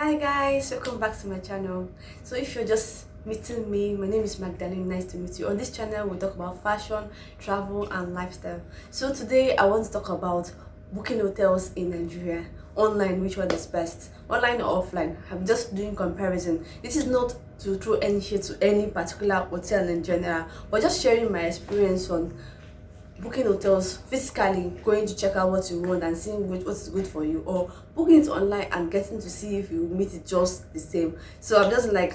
Hi guys, welcome back to my channel. So if you're just meeting me, my name is Magdalene. Nice to meet you. On this channel we talk about fashion, travel and lifestyle. So today I want to talk about booking hotels in Nigeria. Online, which one is best, online or offline? I'm just doing comparison. This is not to throw any shade to any particular hotel in general, but just sharing my experience on booking hotels physically, going to check out what you want and seeing what's good for you, or booking it online and getting to see if you meet it just the same. So I'm just like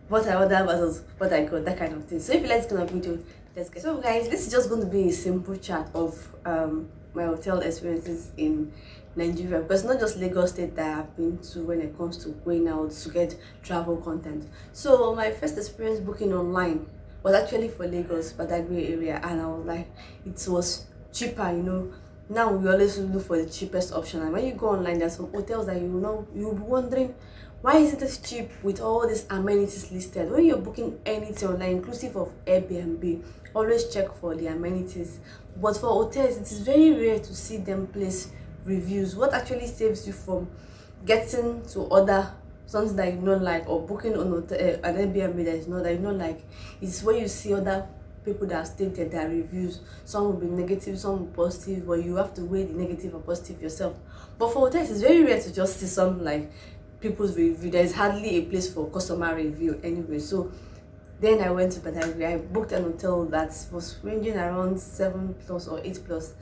what I ordered versus what I got, that kind of thing. So if you like this kind of video, let's get. So guys, this is just going to be a simple chat of my hotel experiences in Nigeria, because not just Lagos State that I've been to when it comes to going out to get travel content. So my first experience booking online was actually for Lagos, Badagry area, and I was like, it was cheaper, you know. Now we always look for the cheapest option, and when you go online, there's some hotels that you'll be wondering, why is it this cheap with all these amenities listed? When you're booking anything online, inclusive of Airbnb, always check for the amenities. But for hotels, it is very rare to see them place reviews. What actually saves you from getting to order something that you don't like, or booking on an Airbnb that is not that you don't like, is when you see other people that have stated their reviews. Some will be negative, some will be positive, but you have to weigh the negative or positive yourself. But for hotels, it's very rare to just see something like people's review. There is hardly a place for customer review anyway. So then I went to Badagry. I booked an hotel that was ranging around 7 plus or 8 plus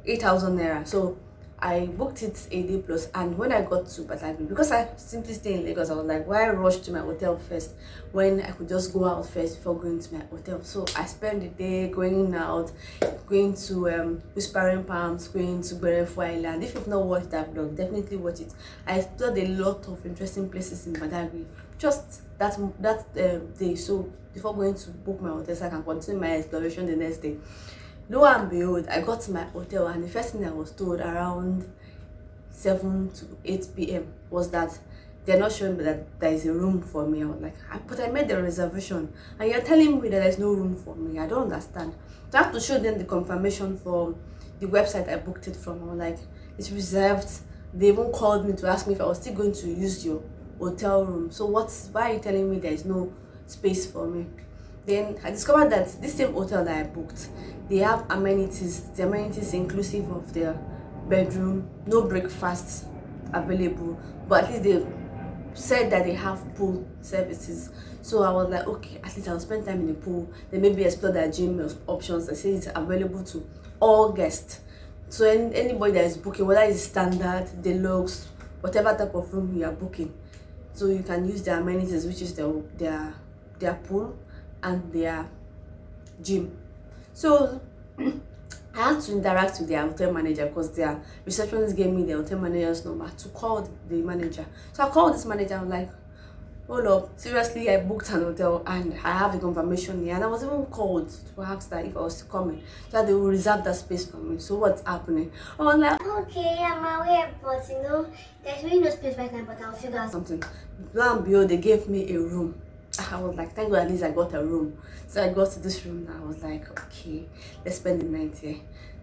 8,000 naira. So I booked it a day plus, and when I got to Badagry, because I simply stay in Lagos, I was like, why rush to my hotel first when I could just go out first before going to my hotel? So I spent the day going out, going to Whispering Palms, going to Berefo Island. If you've not watched that vlog, definitely watch it. I explored a lot of interesting places in Badagry just that day. So before going to book my hotel, so I can continue my exploration the next day. Lo and behold, I got to my hotel, and the first thing I was told around 7 to 8 p.m. was that they're not showing me that there is a room for me. I was like, but I made the reservation and you're telling me that there's no room for me. I don't understand. So I have to show them the confirmation from the website I booked it from. I was like, it's reserved. They even called me to ask me if I was still going to use your hotel room. So why are you telling me there is no space for me? Then I discovered that this same hotel that I booked, they have amenities. The amenities inclusive of their bedroom, no breakfast available, but at least they said that they have pool services. So I was like, okay, at least I'll spend time in the pool. Then maybe explore their gym options. They say it's available to all guests. So anybody that is booking, whether it's standard, deluxe, whatever type of room you are booking, so you can use their amenities, which is their pool and their gym. So I had to interact with their hotel manager, because their receptionist gave me the hotel manager's number to call the manager. So I called this manager. I'm like, hold up, seriously, I booked an hotel and I have the confirmation here, and I was even called to ask that if I was coming, so that they will reserve that space for me. So what's happening? I was like, okay, I'm aware, but there's really no space right now, but I'll figure out something. Lo and behold, they gave me a room. I was like, thank God, at least I got a room. So I got to this room and I was like, okay, let's spend the night here.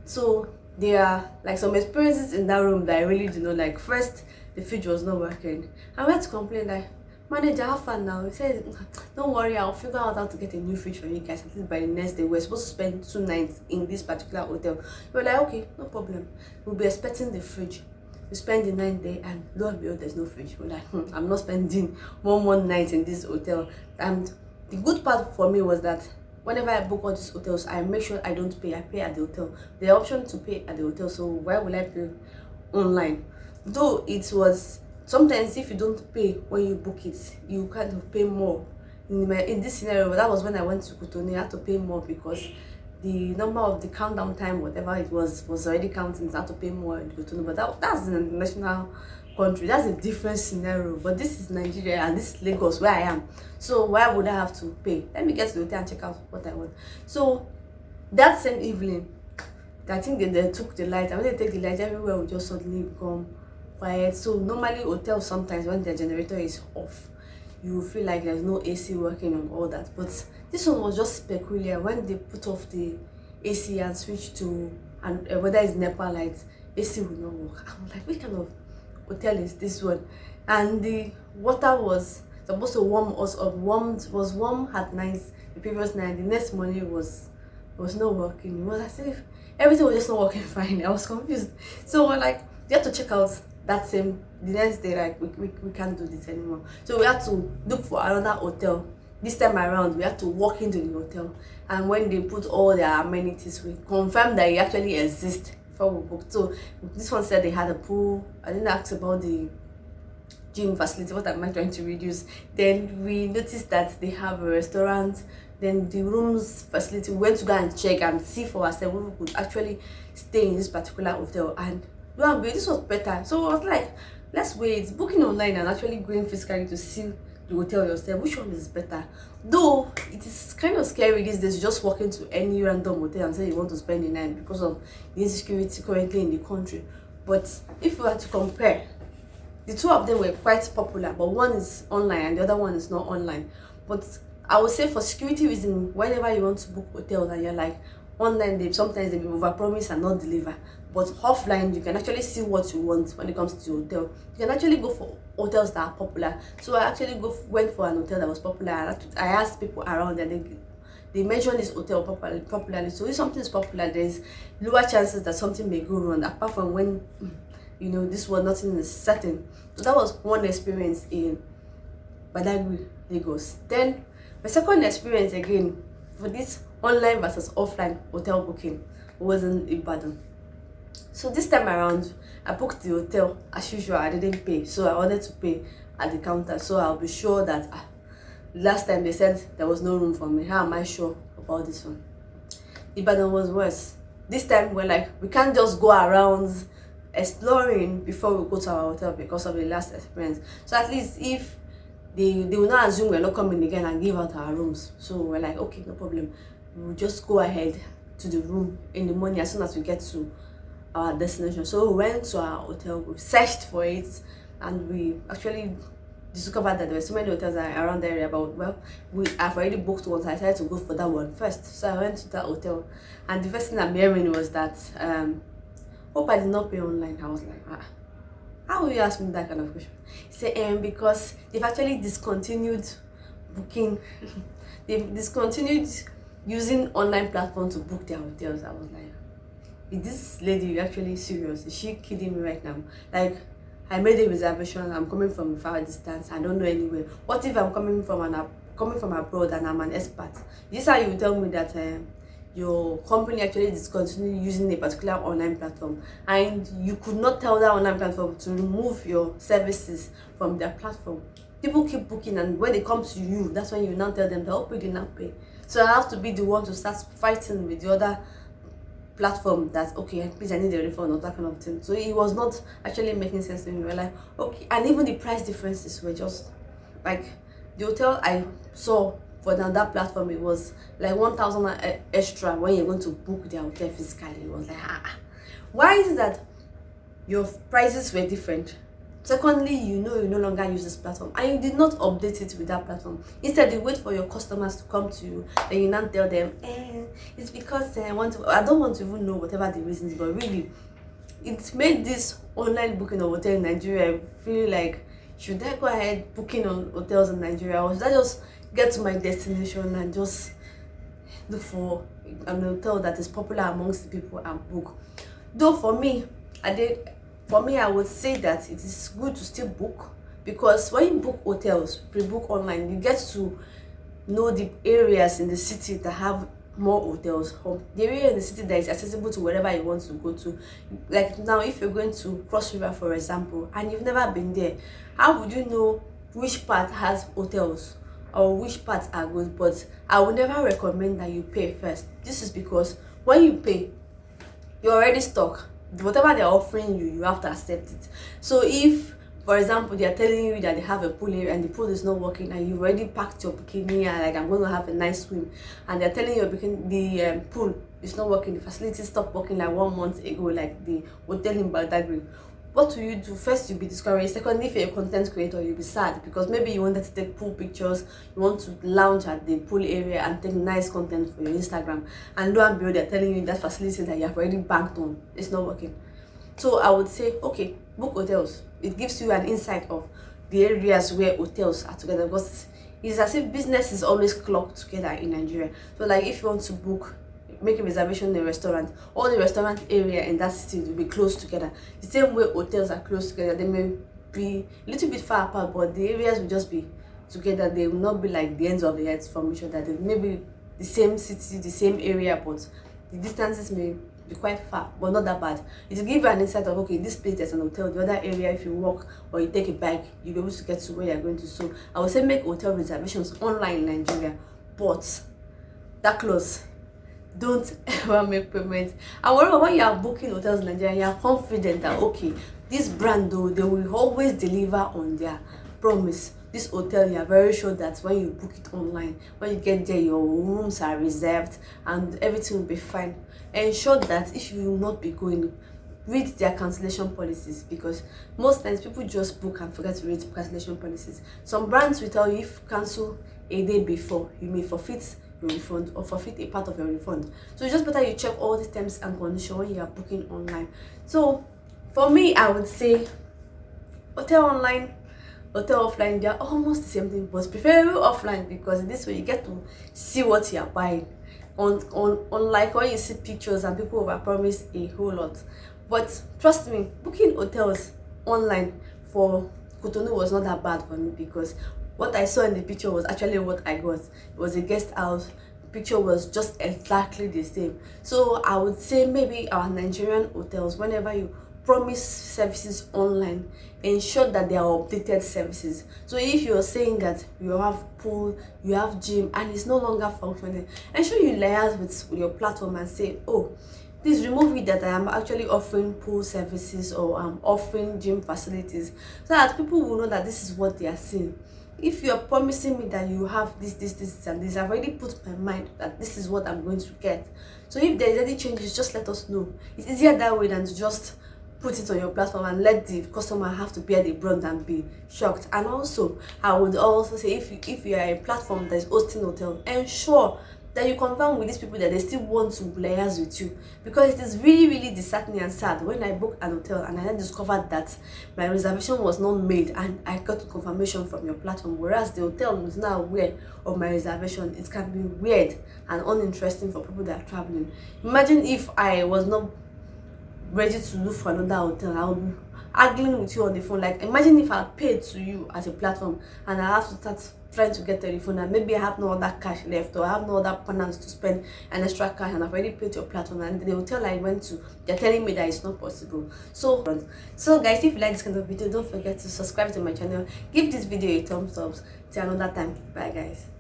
So there are like some experiences in that room that I really do not like. First, the fridge was not working. I went to complain like, manager, how far now? He said, don't worry, I'll figure out how to get a new fridge for you guys. At least by the next day. We're supposed to spend 2 nights in this particular hotel. We were like, okay, no problem. We'll be expecting the fridge. We spend the night there, and lo and behold, there's no fridge. We're like, I'm not spending one more night in this hotel. And the good part for me was that whenever I book all these hotels, I make sure I don't pay. I pay at the hotel. The option to pay at the hotel, so why would I pay online? Though it was sometimes, if you don't pay when you book it, you kind of pay more. In this scenario, that was when I went to Cotonou. I had to pay more because the number of the countdown time, whatever it was already counting. So I had to pay more in Cotonou. But that's an international country. That's a different scenario. But this is Nigeria and this is Lagos where I am. So why would I have to pay? Let me get to the hotel and check out what I want. So that same evening, I think they took the light. And when they take the light, everywhere will just suddenly become quiet. So normally hotels, sometimes when their generator is off, you will feel like there's no AC working and all that. But this one was just peculiar. When they put off the AC and switch to, and whether it's NEPA lights, AC will not work. I'm like, which kind of hotel is this one? and the water was supposed to warm us up. Was warm at night the previous night. The next morning was not working. It was as if everything was just not working fine. I was confused. So we're like, we had to check out that same the next day. Like we can't do this anymore. So we had to look for another hotel. This time around, we had to walk into the hotel, and when they put all their amenities, we confirmed that it actually exists before we booked. So this one said they had a pool. I didn't ask about the gym facility. What am I trying to reduce? Then we noticed that they have a restaurant. Then the rooms facility, we went to go and check and see for ourselves if we could actually stay in this particular hotel, and lo and behold, this was better. So I was like, let's wait, booking online and actually going physically to see the hotel yourself, which one is better? Though it is kind of scary these days, just walk into any random hotel and say you want to spend the night because of the insecurity currently in the country. But if we were to compare, the two of them were quite popular, but one is online and the other one is not online. But I would say for security reason, whenever you want to book hotels and you're like online, they sometimes they will overpromise and not deliver. But offline, you can actually see what you want when it comes to your hotel. You can actually go for hotels that are popular. So I actually went for an hotel that was popular. I asked people around and they mentioned this hotel popularly. So if something is popular, there's lower chances that something may go wrong, apart from when this one nothing is certain. So that was one experience in Badagry, Lagos. Then my second experience again for this online versus offline hotel booking was in Ibadan. So this time around, I booked the hotel as usual. I didn't pay, so I wanted to pay at the counter, so I'll be sure that last time they said there was no room for me. How am I sure about this one? Ibadan was worse. This time we're like, we can't just go around exploring before we go to our hotel because of the last experience. So at least if they will not assume we're not coming again and give out our rooms. So we're like, okay, no problem. We'll just go ahead to the room in the morning as soon as we get to our destination. So we went to our hotel, we searched for it, and we actually discovered that there were so many hotels around the area. But well, I've already booked one, so I decided to go for that one first. So I went to that hotel, and the first thing I'm hearing was that hope I did not pay online. I was like, how will you ask me that kind of question? He said, because they've actually discontinued booking. They've discontinued using online platform to book their hotels. I was like, is this lady actually serious? Is she kidding me right now? Like, I made a reservation, I'm coming from a far distance, I don't know anywhere. What if I'm coming from abroad and I'm an expert? This is how you tell me that your company actually discontinued using a particular online platform, and you could not tell that online platform to remove your services from their platform. People keep booking, and when they come to you, that's when you now tell them that okay, they not pay. So I have to be the one to start fighting with the other platform that okay, please, I need a refund or that kind of thing. So it was not actually making sense to me. We were like, okay, and even the price differences were just like the hotel I saw for that platform, it was like 1,000 extra when you're going to book their hotel physically. It was like, why is it that your prices were different? Secondly, you no longer use this platform and you did not update it with that platform. Instead, you wait for your customers to come to you and you now tell them, it's because I don't want to even know whatever the reasons, but really, it made this online booking of hotel in Nigeria feel like, should I go ahead booking on hotels in Nigeria, or should I just get to my destination and just look for an hotel that is popular amongst the people and book? Though for me, I would say that it is good to still book, because when you book hotels, pre-book online, you get to know the areas in the city that have more hotels, or the area in the city that is accessible to wherever you want to go to. Like now, if you're going to Cross River, for example, and you've never been there, how would you know which part has hotels or which parts are good? But I would never recommend that you pay first. This is because when you pay, you're already stuck. Whatever they're offering you, you have to accept it. So if, for example, they are telling you that they have a pool area and the pool is not working, and you've already packed your bikini and like, I'm going to have a nice swim, and they're telling you the pool is not working, the facility stopped working like 1 month ago, like the hotel in Badagry, what will you do? First, you'll be discouraged. Secondly, if you're a content creator, you'll be sad because maybe you wanted to take pool pictures, you want to lounge at the pool area and take nice content for your Instagram, and lo and behold, they're telling you that facility that you have already banked on is not working. So I would say, okay, book hotels. It gives you an insight of the areas where hotels are together, because it's as if business is always clocked together in Nigeria. So like if you want to book, make a reservation in a restaurant, all the restaurant area in that city will be close together. The same way hotels are close together. They may be a little bit far apart, but the areas will just be together. They will not be like the ends of the earth from each other. They may be the same city, the same area, but the distances may be quite far, but not that bad. It will give you an insight of, okay, this place there's an hotel, the other area, if you walk or you take a bike, you'll be able to get to where you're going to. So I would say make hotel reservations online in Nigeria, but that close, don't ever make payments. And whatever, when you are booking hotels in Nigeria, you are confident that, okay, this brand though, they will always deliver on their promise. This hotel, you are very sure that when you book it online, when you get there, your rooms are reserved and everything will be fine. Ensure that if you will not be going, read their cancellation policies, because most times people just book and forget to read cancellation policies. Some brands will tell you if you cancel a day before, you may forfeit your refund or forfeit a part of your refund. So it's just better you check all these terms and conditions when you are booking online. So for me, I would say hotel online, hotel offline, they are almost the same thing, but preferably offline, because this way you get to see what you are buying. Unlike when you see pictures and people overpromise a whole lot. But trust me, booking hotels online for Cotonou was not that bad for me, because what I saw in the picture was actually what I got. It was a guest house. The picture was just exactly the same. So I would say maybe our Nigerian hotels, whenever you promise services online, ensure that they are updated services. So if you're saying that you have pool, you have gym, and it's no longer functioning, ensure you liaise with your platform and say, oh, please remove it that I am actually offering pool services or I'm offering gym facilities, so that people will know that this is what they are seeing. If you are promising me that you have this and this, I've already put my mind that this is what I'm going to get. So if there's any changes, just let us know. It's easier that way than to just put it on your platform and let the customer have to bear the brunt and be shocked. And also, I would also say, if you are a platform that is hosting hotel, ensure that you confirm with these people that they still want to liaise with you, because it is really disheartening and sad when I book an hotel and I then discovered that my reservation was not made and I got confirmation from your platform, whereas the hotel is not aware of my reservation. It can be weird and uninteresting for people that are traveling. Imagine if I was not ready to look for another hotel, I would be arguing with you on the phone. Like, imagine if I paid to you as a platform and I have to start trying to get a refund, and maybe I have no other cash left, or I have no other partners to spend an extra cash, and I've already paid your platform, and the hotel I went to, they're telling me that it's not possible. So guys, if you like this kind of video, don't forget to subscribe to my channel, give this video a thumbs up. Till another time, bye guys.